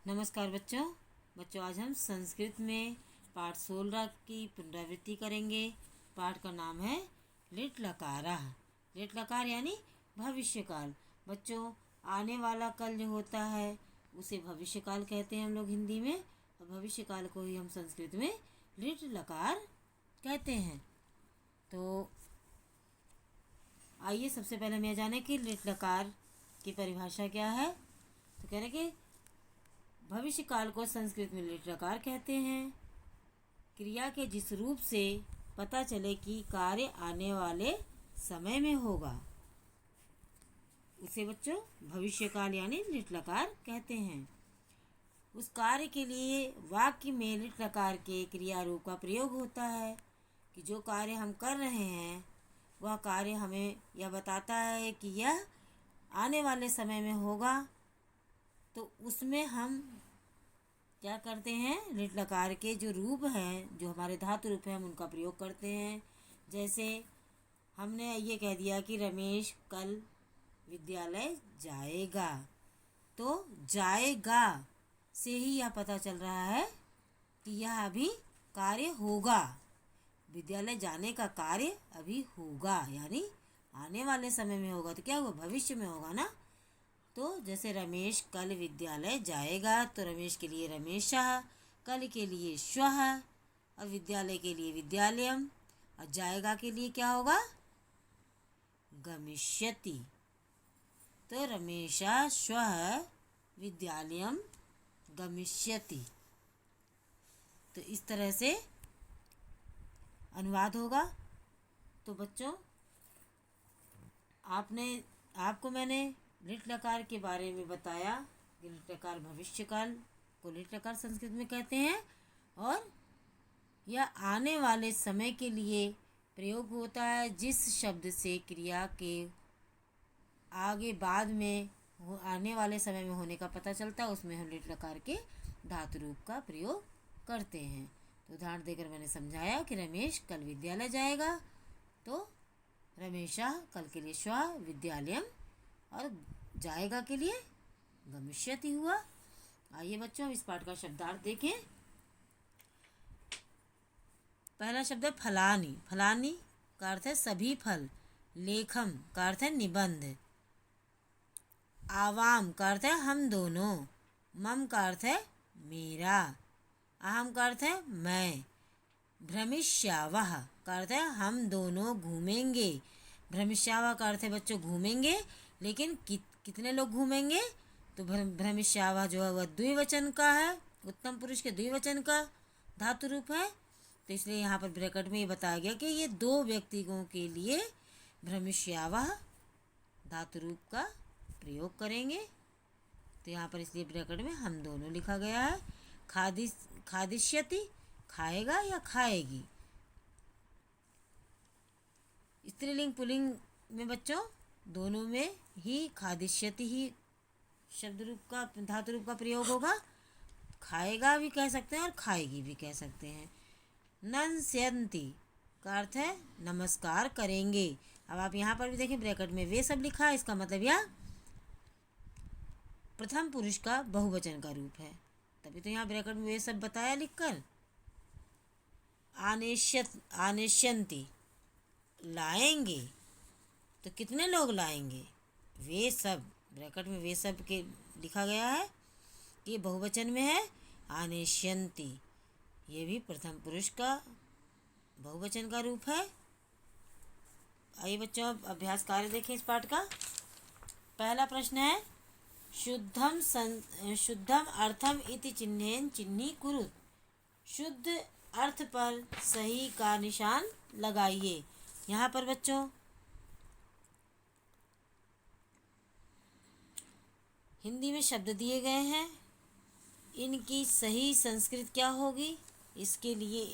नमस्कार बच्चों। आज हम संस्कृत में पाठ 16 की पुनरावृत्ति करेंगे। पाठ का नाम है लिट लकारा। लिट लकार यानी भविष्यकाल। बच्चों, आने वाला कल जो होता है उसे भविष्यकाल कहते हैं हम लोग हिंदी में, और भविष्यकाल को ही हम संस्कृत में लिट लकार कहते हैं। तो आइए सबसे पहले हम यह जाने कि लिट लकार की परिभाषा क्या है। तो कह रहे कि भविष्य काल को संस्कृत में लिट लकार कहते हैं। क्रिया के जिस रूप से पता चले कि कार्य आने वाले समय में होगा उसे बच्चों भविष्य काल यानी लिट लकार कहते हैं। उस कार्य के लिए वाक्य में लिट लकार के क्रिया रूप का प्रयोग होता है कि जो कार्य हम कर रहे हैं वह कार्य हमें यह बताता है कि यह आने वाले समय में होगा। तो उसमें हम क्या करते हैं, लिट लकार के जो रूप हैं, जो हमारे धातु रूप हैं, हम उनका प्रयोग करते हैं। जैसे हमने ये कह दिया कि रमेश कल विद्यालय जाएगा, तो जाएगा से ही यह पता चल रहा है कि यह अभी कार्य होगा। विद्यालय जाने का कार्य अभी होगा यानी आने वाले समय में होगा। तो क्या होगा, भविष्य में होगा ना। तो जैसे रमेश कल विद्यालय जाएगा, तो रमेश के लिए रमेशः, कल के लिए श्वः, और विद्यालय के लिए विद्यालयम, और जाएगा के लिए क्या होगा, गमिष्यति। तो रमेशः श्वः विद्यालयम गमिष्यति। तो इस तरह से अनुवाद होगा। तो बच्चों, आपको मैंने लिट लकार के बारे में बताया कि लिट लकार भविष्यकाल को लिट लकार संस्कृत में कहते हैं, और यह आने वाले समय के लिए प्रयोग होता है। जिस शब्द से क्रिया के आगे बाद में आने वाले समय में होने का पता चलता है उसमें हम लिट लकार के धातु रूप का प्रयोग करते हैं। तो उदाहरण देकर मैंने समझाया कि रमेश कल विद्यालय जाएगा, तो रमेशा कल के लिए श्वः विद्यालयम, और जाएगा के लिए गमिष्यति हुआ। आइए बच्चों, इस पाठ का शब्दार्थ देखें। पहला शब्द है फलानी। फलानी का अर्थ है सभी फल। लेखम का अर्थ है निबंध। आवाम का अर्थ है हम दोनों। मम का अर्थ है मेरा। अहम का अर्थ है मैं। भ्रमिष्यावह का अर्थ है हम दोनों घूमेंगे। भ्रमिष्यावह का अर्थ है बच्चों घूमेंगे, लेकिन कितने लोग घूमेंगे। तो भ्रमिष्यावह जो है वह द्विवचन का है, उत्तम पुरुष के द्विवचन का धातु रूप है। तो इसलिए यहाँ पर ब्रैकेट में ये बताया गया कि ये दो व्यक्तियों के लिए भ्रमिष्यावह धातु रूप का प्रयोग करेंगे। तो यहाँ पर इसलिए ब्रैकेट में हम दोनों लिखा गया है। खादिष्यति खाएगा या खाएगी। स्त्रीलिंग पुल्लिंग में बच्चों दोनों में ही खादिष्यति ही शब्द रूप का धातु रूप का प्रयोग होगा। खाएगा भी कह सकते हैं और खाएगी भी कह सकते हैं। नंस्यन्ति का अर्थ है नमस्कार करेंगे। अब आप यहाँ पर भी देखें ब्रैकेट में वे सब लिखा है, इसका मतलब यह प्रथम पुरुष का बहुवचन का रूप है। तभी तो यहाँ ब्रैकेट में वे सब बताया लिखकर। आनेष्यन्ति लाएंगे, तो कितने लोग लाएंगे, वे सब। ब्रैकेट में वे सब के लिखा गया है कि बहुवचन में है। आनेष्यन्ति ये भी प्रथम पुरुष का बहुवचन का रूप है। आइए बच्चों, अब अभ्यास कार्य देखें इस पाठ का। पहला प्रश्न है शुद्धम अर्थम इति चिन्हेन चिन्ही कुरुत। शुद्ध अर्थ पर सही का निशान लगाइए। यहाँ पर बच्चों हिंदी में शब्द दिए गए हैं, इनकी सही संस्कृत क्या होगी, इसके लिए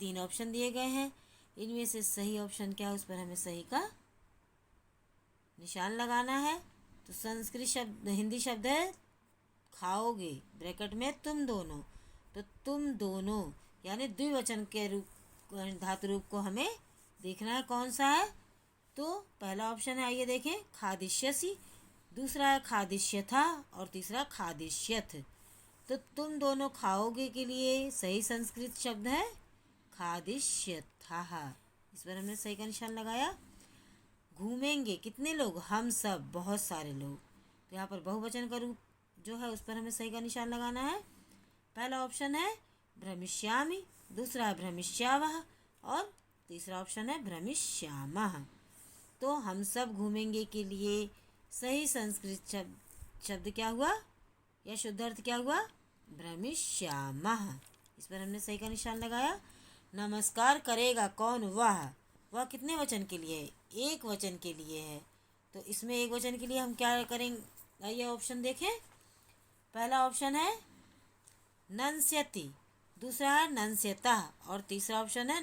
3 ऑप्शन दिए गए हैं। इनमें से सही ऑप्शन क्या है उस पर हमें सही का निशान लगाना है। तो संस्कृत शब्द हिंदी शब्द है खाओगे, ब्रैकेट में तुम दोनों। तो तुम दोनों यानी द्विवचन के रूप धातु रूप को हमें देखना है कौन सा है। तो पहला ऑप्शन है, आइए देखें, खादिष्यसि। दूसरा है खादिष्यथा और तीसरा खादिष्यथ। तो तुम दोनों खाओगे के लिए सही संस्कृत शब्द है खादिष्यथः। इस पर हमने सही का निशान लगाया। घूमेंगे कितने लोग, हम सब, बहुत सारे लोग। तो यहाँ पर बहुवचन का रूप जो है उस पर हमें सही का निशान लगाना है। पहला ऑप्शन है भ्रमिष्यामि, दूसरा है भ्रमिष्यावः और तीसरा ऑप्शन है भ्रमिष्यामः। तो हम सब घूमेंगे के लिए सही संस्कृत शब्द क्या हुआ या शुद्ध अर्थ क्या हुआ, भ्रमिष्यामः। इस पर हमने सही का निशान लगाया। नमस्कार करेगा कौन, वह कितने वचन के लिए है, एक वचन के लिए है। तो इसमें एक वचन के लिए हम क्या करेंगे, आइए ऑप्शन देखें। पहला ऑप्शन है नंस्यति, दूसरा है नंस्यतः और तीसरा ऑप्शन है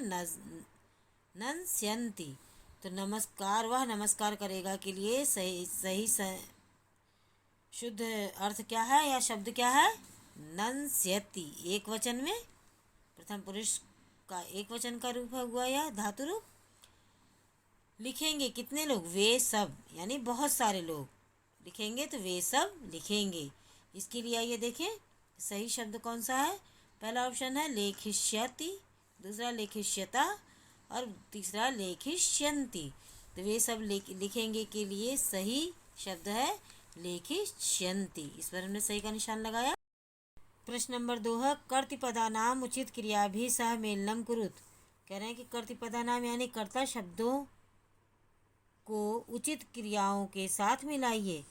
नंस्यन्ति। तो नमस्कार, वह नमस्कार करेगा के लिए सही शुद्ध अर्थ क्या है या शब्द क्या है, नंस्यति। एक वचन में प्रथम पुरुष का एक वचन का रूप हुआ यह धातु रूप। लिखेंगे कितने लोग, वे सब, यानी बहुत सारे लोग लिखेंगे तो वे सब लिखेंगे। इसके लिए आइए देखें सही शब्द कौन सा है। पहला ऑप्शन है लेखिष्यति, दूसरा लेखिष्यता और तीसरा लेखिष्यन्ति। तो वे सब लिखेंगे के लिए सही शब्द है लेखिष्यन्ति। इस पर हमने सही का निशान लगाया। प्रश्न नंबर 2 है कर्तृपदानाम उचित क्रिया भी सह मेलनम कुरुत। कह रहे हैं कि कर्तृपदानाम यानी कर्ता शब्दों को उचित क्रियाओं के साथ मिलाइए।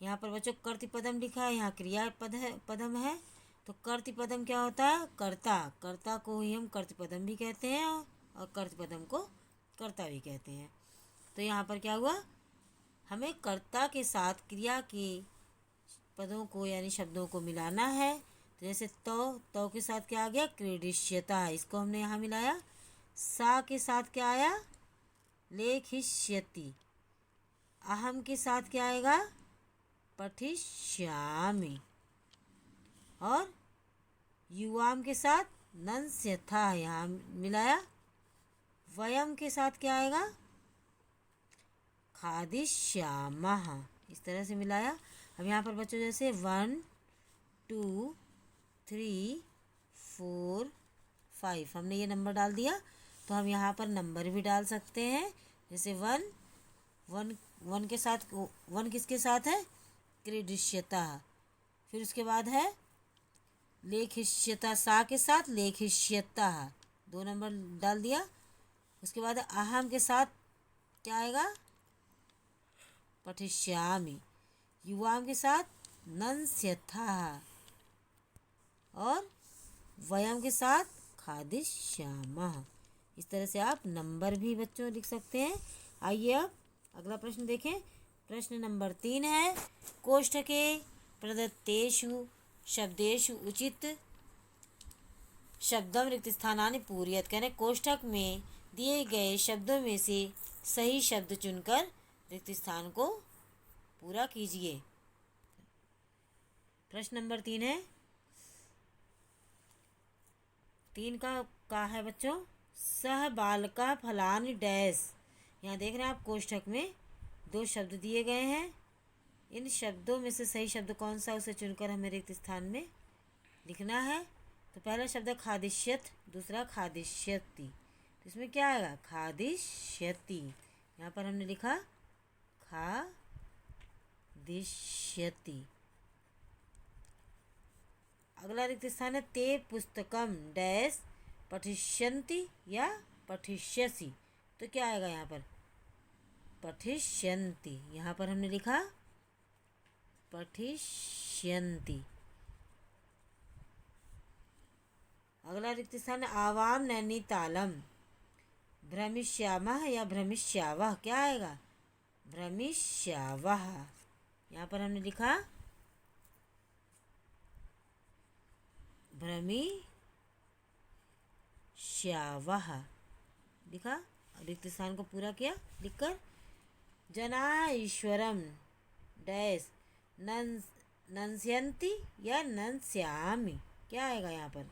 यहाँ पर बच्चों कर्तृपदम लिखा है, यहाँ क्रिया पदम है। तो कर्तृपदम क्या होता है, कर्ता को ही हम कर्तृपदम भी कहते हैं और कर्तृपदम को कर्ता भी कहते हैं। तो यहाँ पर क्या हुआ, हमें कर्ता के साथ क्रिया के पदों को यानी शब्दों को मिलाना है। तो जैसे तो के साथ क्या आ गया, क्रीडिष्यता, इसको हमने यहाँ मिलाया। सा के साथ क्या आया, लेखिष्यति। अहम के साथ क्या आएगा, पठिष्यामि। और युवाम के साथ नंस्यथा यहाँ मिलाया। वयम के साथ क्या आएगा, खादिष्यामः। इस तरह से मिलाया। अब यहाँ पर बच्चों जैसे 1 2 3 4 5 हमने ये नंबर डाल दिया। तो हम यहाँ पर नंबर भी डाल सकते हैं। जैसे 1 के साथ 1 किसके साथ है, क्रीडिष्यता। फिर उसके बाद है लेखिष्यता, सा के साथ लेखिष्यता, 2 नंबर डाल दिया। उसके बाद अहम के साथ क्या आएगा, पठिष्यामि। युवाम के साथ नंस्यथा और वयम के साथ खादिष्यामः। इस तरह से आप नंबर भी बच्चों लिख सकते हैं। आइए अब अगला प्रश्न देखें। प्रश्न नंबर 3 है कोष्ठके प्रदत्तेषु शब्देषु उचित शब्दम रिक्त स्थानानि पूरयत। कहने कोष्ठक में दिए गए शब्दों में से सही शब्द चुनकर रिक्त स्थान को पूरा कीजिए। प्रश्न नंबर 3 है, 3 का है बच्चों, सह बालका फलानि डैश। यहाँ देख रहे हैं आप कोष्ठक में 2 शब्द दिए गए हैं। इन शब्दों में से सही शब्द कौन सा उसे चुनकर हमें रिक्त स्थान में लिखना है। तो पहला शब्द है खादिष्यत, दूसरा खादिष्यति। तो इसमें क्या आएगा, खादिष्यति। यहाँ पर हमने लिखा खादिष्यति। अगला रिक्त स्थान है ते पुस्तकम डैश पठिष्यन्ति या पठिष्यसि। तो क्या आएगा यहाँ पर, पठिष्यन्ति। यहाँ पर हमने लिखा पठिष्यन्ति। अगला रिक्त स्थान है आवाम नैनीतालम भ्रमिष्यामः या भ्रमिष्यावः। क्या आएगा, भ्रमिष्यावः। यहाँ पर हमने लिखा भ्रमिष्यावः, लिखा। रिक्त स्थान को पूरा किया लिखकर। जना ईश्वरम डैश नंस्यन्ति या नंस्यामि। क्या आएगा यहाँ पर,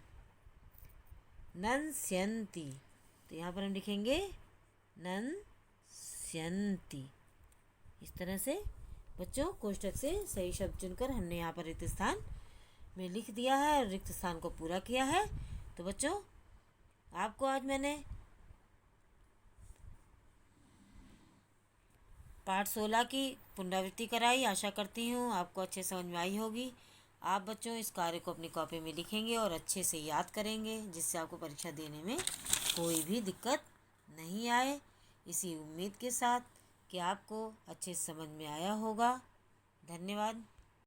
नंस्यन्ति। तो यहाँ पर हम लिखेंगे नंस्यन्ति। इस तरह से बच्चों कोष्ठक से सही शब्द चुनकर हमने यहाँ पर रिक्त स्थान में लिख दिया है और रिक्त स्थान को पूरा किया है। तो बच्चों, आपको आज मैंने पाठ 16 की पुनरावृत्ति कराई। आशा करती हूँ आपको अच्छे समझ में आई होगी। आप बच्चों इस कार्य को अपनी कॉपी में लिखेंगे और अच्छे से याद करेंगे, जिससे आपको परीक्षा देने में कोई भी दिक्कत नहीं आए। इसी उम्मीद के साथ कि आपको अच्छे समझ में आया होगा। धन्यवाद।